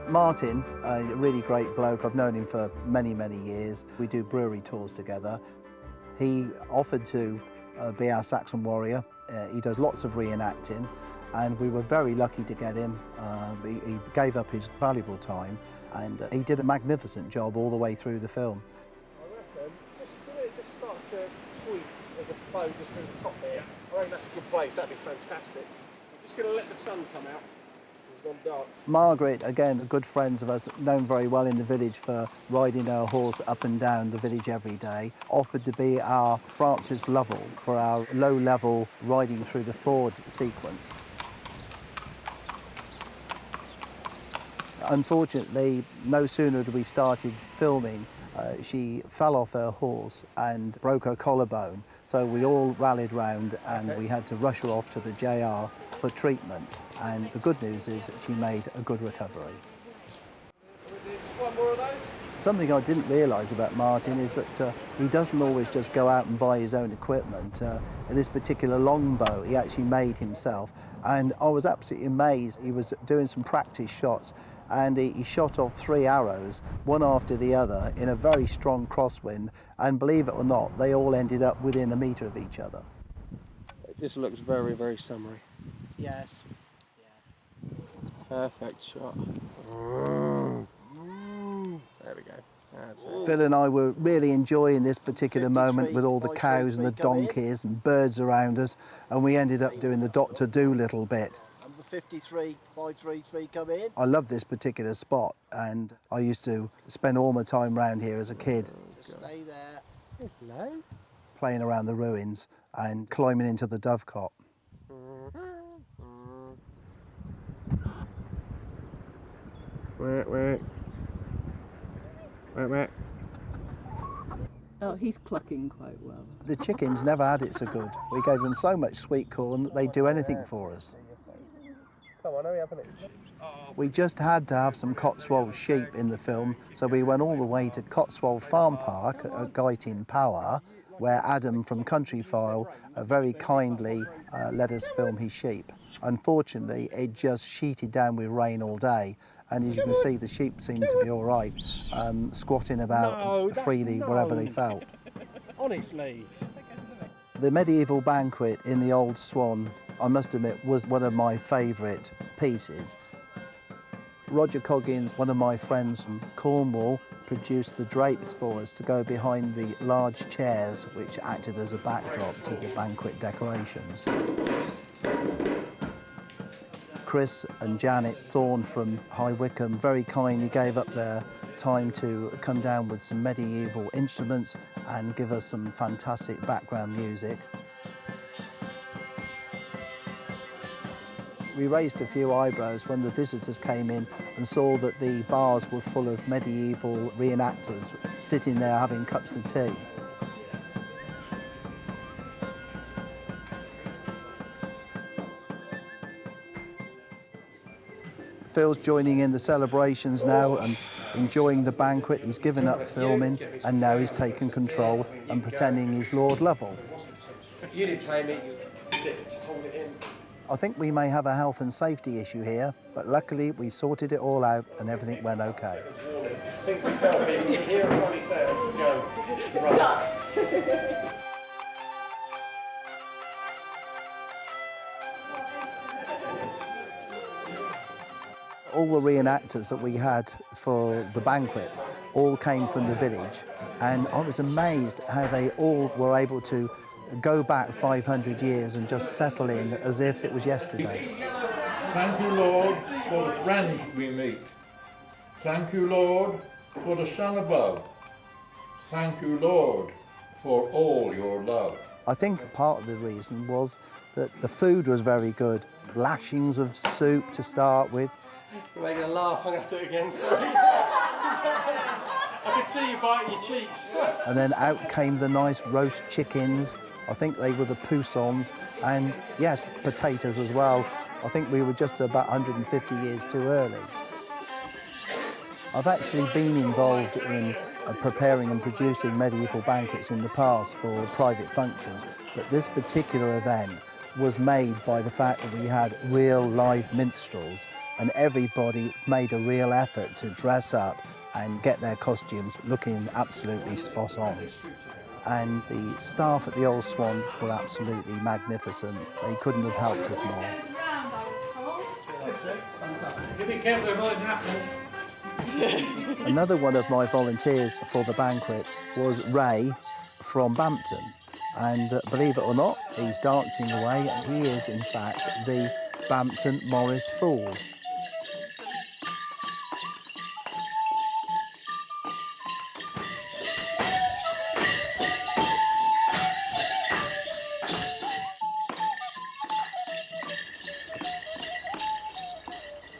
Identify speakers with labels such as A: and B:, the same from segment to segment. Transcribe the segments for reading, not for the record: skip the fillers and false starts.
A: Martin, a really great bloke, I've known him for many, many years. We do brewery tours together. He offered to be our Saxon warrior. He does lots of reenacting, and we were very lucky to get him. He gave up his valuable time, and he did a magnificent job all the way through the film.
B: I reckon, just till it just starts to tweak as a bow just through the top there, I reckon that's a good place, that'd be fantastic. I'm just going to let the sun come out. Dark.
A: Margaret, again, good friends of us, known very well in the village for riding her horse up and down the village every day, offered to be our Minster Lovell for our low-level riding through the ford sequence. Unfortunately, no sooner had we started filming, she fell off her horse and broke her collarbone. So we all rallied round and we had to rush her off to the JR for treatment. And the good news is that she made a good recovery.
B: Just one more of those?
A: Something I didn't realise about Martin is that he doesn't always just go out and buy his own equipment. This particular longbow he actually made himself, and I was absolutely amazed. He was doing some practice shots and he shot off 3 arrows, one after the other, in a very strong crosswind, and believe it or not, they all ended up within a metre of each other.
B: It just looks very, very summery.
A: Yes.
B: It's a perfect shot. There we go. That's it.
A: Phil and I were really enjoying this particular moment with all the cows and the donkeys and birds around us, and we ended up doing the Dr. Dolittle bit.
C: Number 53, 533, come in.
A: I love this particular spot, and I used to spend all my time around here as a kid.
C: Just stay there.
B: It's low.
A: Playing around the ruins and climbing into the dovecot.
D: Oh, he's clucking quite well.
A: The chickens never had it so good. We gave them so much sweet corn that they'd do anything for us.
B: Come on, hurry up, innit?
A: We just had to have some Cotswold sheep in the film, so we went all the way to Cotswold Farm Park at Guyton Power, where Adam from Countryfile very kindly let us film his sheep. Unfortunately, it just sheeted down with rain all day, and as you can see, the sheep seemed to be all right, squatting about freely wherever they felt.
B: Honestly.
A: The medieval banquet in the Old Swan, I must admit, was one of my favourite pieces. Roger Coggins, one of my friends from Cornwall, produced the drapes for us to go behind the large chairs which acted as a backdrop to the banquet decorations. Chris and Janet Thorne from High Wycombe very kindly gave up their time to come down with some medieval instruments and give us some fantastic background music. We raised a few eyebrows when the visitors came in and saw that the bars were full of medieval reenactors sitting there having cups of tea. Phil's joining in the celebrations now and enjoying the banquet. He's given up filming and now he's taken control and pretending he's Lord Lovell.
B: You didn't play me, you did to hold it in.
A: I think we may have a health and safety issue here, but luckily we sorted it all out and everything went okay.
B: I think we tell people, you hear a funny sound, go, right.
A: All the reenactors that we had for the banquet all came from the village, and I was amazed how they all were able to go back 500 years and just settle in as if it was yesterday.
E: Thank you, Lord, for the friends we meet. Thank you, Lord, for the sun above. Thank you, Lord, for all your love.
A: I think part of the reason was that the food was very good. Lashings of soup to start with.
B: You're making a laugh, I'm going to have to do it again, sorry. I could see you biting your cheeks.
A: And then out came the nice roast chickens. I think they were the poussons, and yes, potatoes as well. I think we were just about 150 years too early. I've actually been involved in preparing and producing medieval banquets in the past for private functions, but this particular event was made by the fact that we had real live minstrels and everybody made a real effort to dress up and get their costumes looking absolutely spot on. And the staff at the Old Swan were absolutely magnificent. They couldn't have helped us more.
B: You be careful, it might happen.
A: Another one of my volunteers for the banquet was Ray from Bampton. And believe it or not, he's dancing away, and he is, in fact, the Bampton Morris Fool.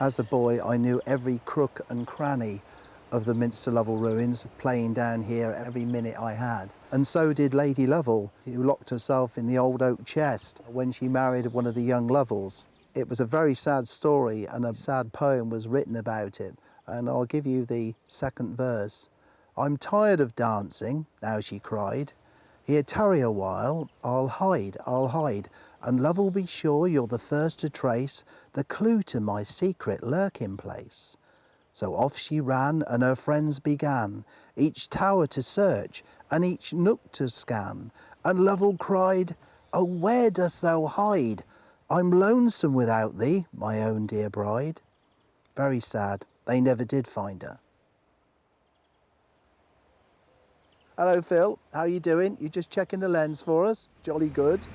A: As a boy, I knew every crook and cranny of the Minster Lovell ruins, playing down here every minute I had. And so did Lady Lovell, who locked herself in the old oak chest when she married one of the young Lovells. It was a very sad story, and a sad poem was written about it. And I'll give you the second verse. "I'm tired of dancing," now she cried. "Here tarry a while, I'll hide, and Lovell, be sure you're the first to trace the clue to my secret lurking place." So off she ran, and her friends began each tower to search and each nook to scan. And Lovell cried, "Oh, where dost thou hide? I'm lonesome without thee, my own dear bride." Very sad. They never did find her. Hello, Phil. How are you doing? You just checking the lens for us? Jolly good.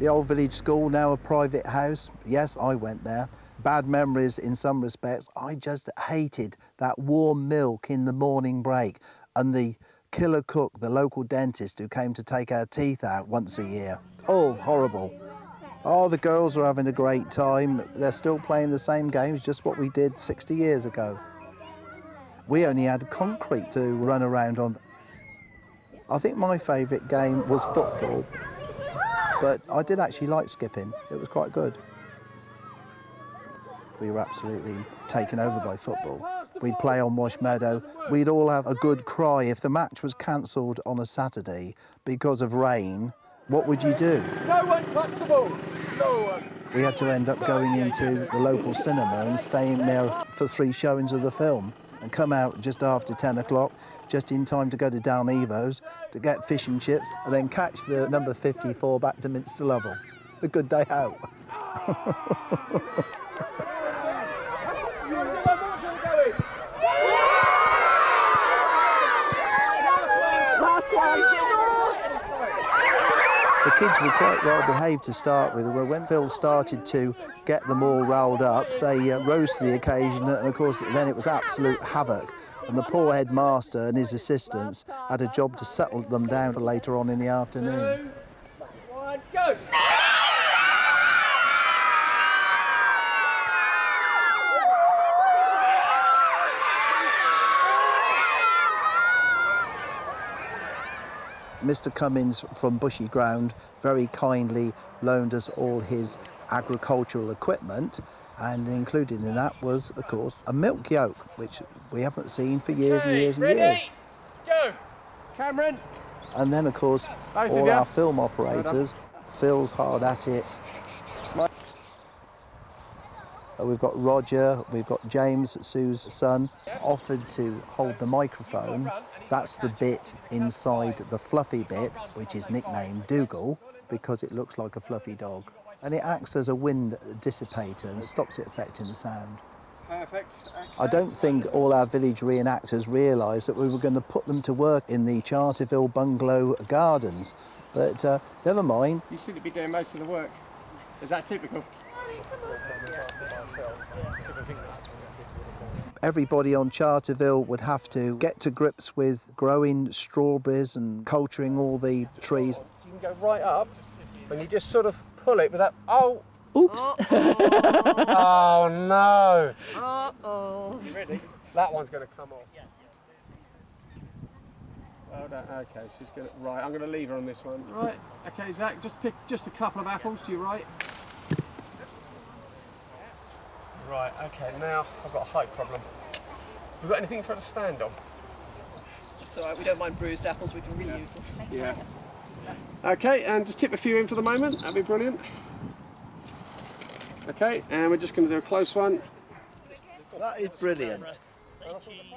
A: The old village school, now a private house. Yes, I went there. Bad memories in some respects. I just hated that warm milk in the morning break and the killer cook, the local dentist who came to take our teeth out once a year. Oh, horrible. Oh, the girls are having a great time. They're still playing the same games, just what we did 60 years ago. We only had concrete to run around on. I think my favourite game was football, but I did actually like skipping. It was quite good. We were absolutely taken over by football. We'd play on Wash Meadow. We'd all have a good cry. If the match was cancelled on a Saturday because of rain, what would you do?
B: No one touch the ball! No one!
A: We had to end up going into the local cinema and staying there for 3 showings of the film and come out just after 10 o'clock, just in time to go to Down Evo's to get fish and chips and then catch the number 54 back to Minster Lovell. A good day out. The kids were quite well behaved to start with. When Phil started to get them all riled up, they rose to the occasion, and of course then it was absolute havoc. And the poor headmaster and his assistants had a job to settle them down for later on in the afternoon.
B: 2, 1, go!
A: Mr. Cummins from Bushy Ground very kindly loaned us all his agricultural equipment, and included in that was, of course, a milk yoke, which we haven't seen for years and years and years.
B: Go! Cameron!
A: And then, of course,
B: Both
A: all
B: of you.
A: our film operators. Phil's hard at it. We've got Roger, we've got James, Sue's son, offered to hold the microphone. That's the bit inside the fluffy bit, which is nicknamed Dougal, because it looks like a fluffy dog. And it acts as a wind dissipator and stops it affecting the sound.
B: Perfect.
A: I don't think all our village reenactors realised that we were going to put them to work in the Charterville bungalow gardens. But never mind.
B: You seem to be doing most of the work. Is that typical?
A: Everybody on Charterville would have to get to grips with growing strawberries and culturing all the trees.
B: You can go right up and you just sort of pull it without... Oh!
D: Oops.
B: Oh no!
C: Uh-oh.
B: You ready? That one's going to come off. Yes. Well done. Okay, she's going to... Right, I'm going to leave her on this one. Right. Okay, Zach, just pick just a couple of apples to your right. Right, okay, now I've got a height problem. Have we got anything for her to stand on?
F: It's all right, we don't mind bruised apples, we can reuse them.
B: Yeah. Okay, and just tip a few in for the moment, that'd be brilliant. Okay, and we're just going to do a close one.
C: That is brilliant.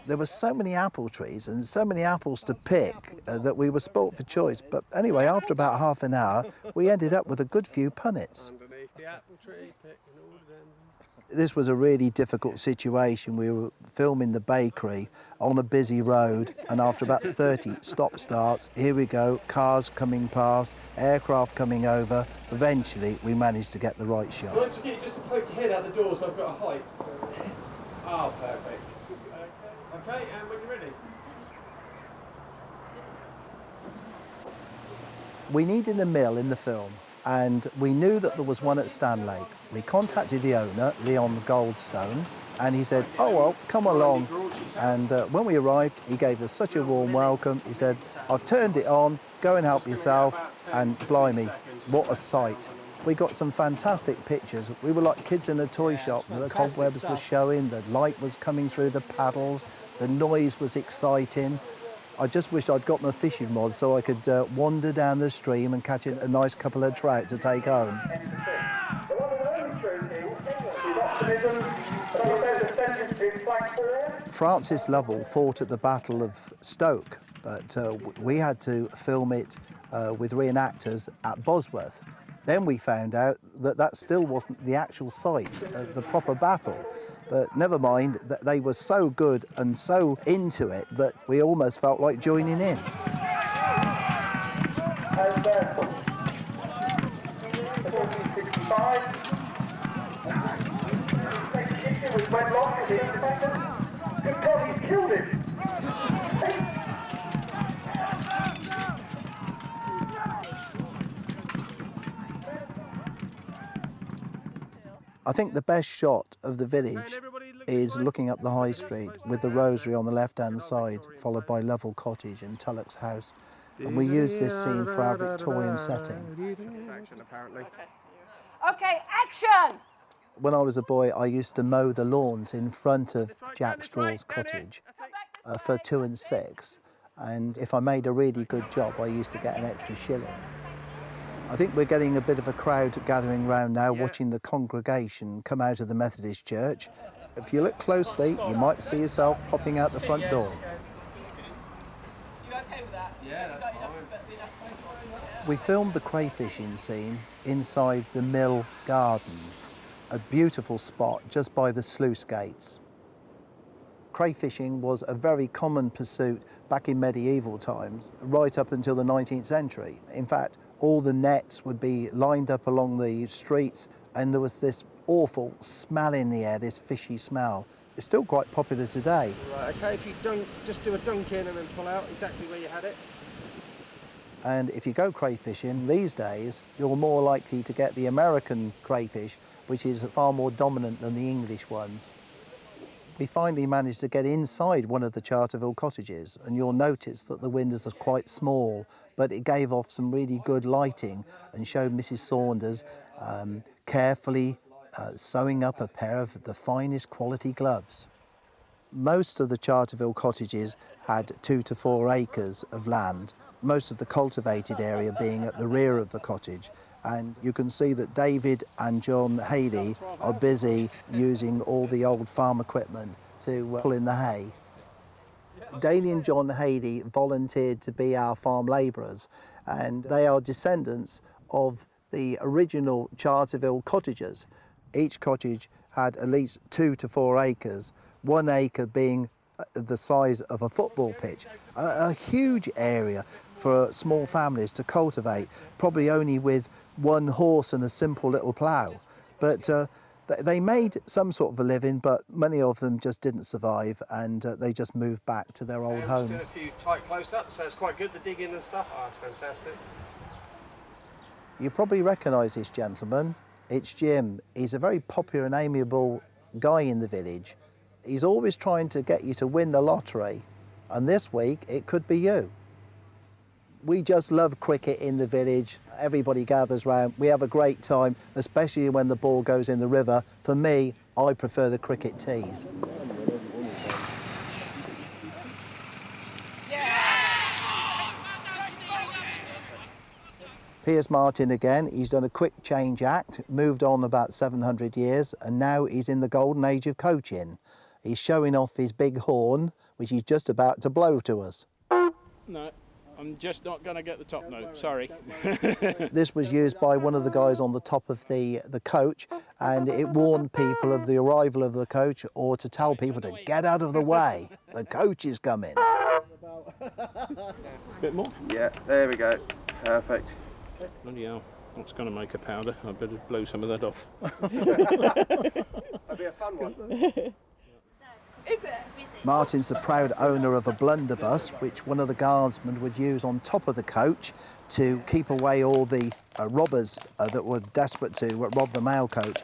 A: There were so many apple trees and so many apples to pick that we were spoilt for choice. But anyway, after about half an hour, we ended up with a good few punnets.
B: Underneath the apple tree, picking all the daisies.
A: This was a really difficult situation. We were filming the bakery on a busy road, and after about 30 stop-starts, here we go, cars coming past, aircraft coming over. Eventually, we managed to get the right shot.
B: I want to get you just to poke your head out the door so I've got a height. Oh, perfect. Okay, and when you're ready.
A: We needed a mill in the film, and we knew that there was one at Stanlake. We contacted the owner, Leon Goldstone, and he said, oh well, come along. And when we arrived, he gave us such a warm welcome. He said, I've turned it on, go and help yourself, and blimey, what a sight. We got some fantastic pictures. We were like kids in a toy shop. The cobwebs were showing, the light was coming through the paddles, the noise was exciting. I just wish I'd got my fishing rod so I could wander down the stream and catch a nice couple of trout to take home. Francis Lovell fought at the Battle of Stoke, but we had to film it with reenactors at Bosworth. Then we found out that that still wasn't the actual site of the proper battle. But never mind, that they were so good and so into it that we almost felt like joining in. I think the best shot of the village is looking up the high street with the rosary on the left-hand side, followed by Lovell Cottage and Tulloch's house. And we use this scene for our Victorian setting.
B: Action, apparently.
G: Okay, action!
A: When I was a boy, I used to mow the lawns in front of Jack Straw's cottage for 2 and 6. And if I made a really good job, I used to get an extra shilling. I think we're getting a bit of a crowd gathering round now, watching the congregation come out of the Methodist church. If you look closely, you might see yourself popping out the front door.
F: You okay with that?
B: Yeah, that's fine.
A: We filmed the crayfishing scene inside the mill gardens, a beautiful spot just by the sluice gates. Crayfishing was a very common pursuit back in medieval times, right up until the 19th century. In fact, all the nets would be lined up along the streets, and there was this awful smell in the air, this fishy smell. It's still quite popular today.
B: Right, okay, if you don't, just do a dunk in and then pull out exactly where you had it.
A: And if you go crayfishing these days, you're more likely to get the American crayfish, which is far more dominant than the English ones. We finally managed to get inside one of the Charterville cottages, and you'll notice that the windows are quite small, but it gave off some really good lighting and showed Mrs. Saunders carefully sewing up a pair of the finest quality gloves. Most of the Charterville cottages had 2 to 4 acres of land, most of the cultivated area being at the rear of the cottage. And you can see that David and John Haley are busy using all the old farm equipment to pull in the hay. Daly and John Haley volunteered to be our farm labourers, and they are descendants of the original Charterville cottagers. Each cottage had at least 2 to 4 acres, 1 acre being the size of a football pitch, a huge area for small families to cultivate, probably only with 1 horse and a simple little plough. But they made some sort of a living, but many of them just didn't survive, and they just moved back to their old homes.
B: Just doing a few tight close-ups, so it's quite good, the digging and stuff. Oh, it's fantastic.
A: You probably recognise this gentleman. It's Jim. He's a very popular and amiable guy in the village. He's always trying to get you to win the lottery, and this week it could be you. We just love cricket in the village. Everybody gathers round. We have a great time, especially when the ball goes in the river. For me, I prefer the cricket tees. Here's Martin again. He's done a quick change act, moved on about 700 years, and now he's in the golden age of coaching. He's showing off his big horn, which he's just about to blow to us.
H: No, I'm just not going to get the top note, sorry.
A: This was used by one of the guys on the top of the coach, and it warned people of the arrival of the coach, or to tell people to get out of the way. The coach is coming.
H: Bit more?
B: Yeah, there we go. Perfect.
H: Bloody hell, that's going to make a powder. I better blow some of that off.
B: That'd be a fun one.
G: Is it?
A: Martin's the proud owner of a blunderbuss, which one of the guardsmen would use on top of the coach to keep away all the robbers that were desperate to rob the mail coach.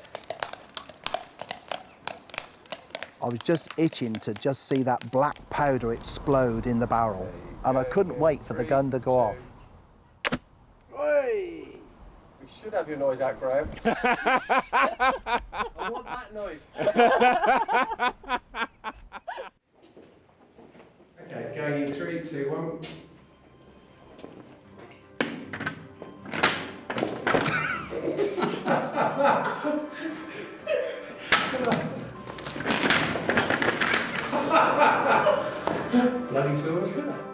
A: I was just itching to just see that black powder explode in the barrel, and I couldn't wait for the gun to go off.
B: Oi! We should have your noise out, Graham. I want that noise. Okay, go in 3, 2, 1. Bloody so much better.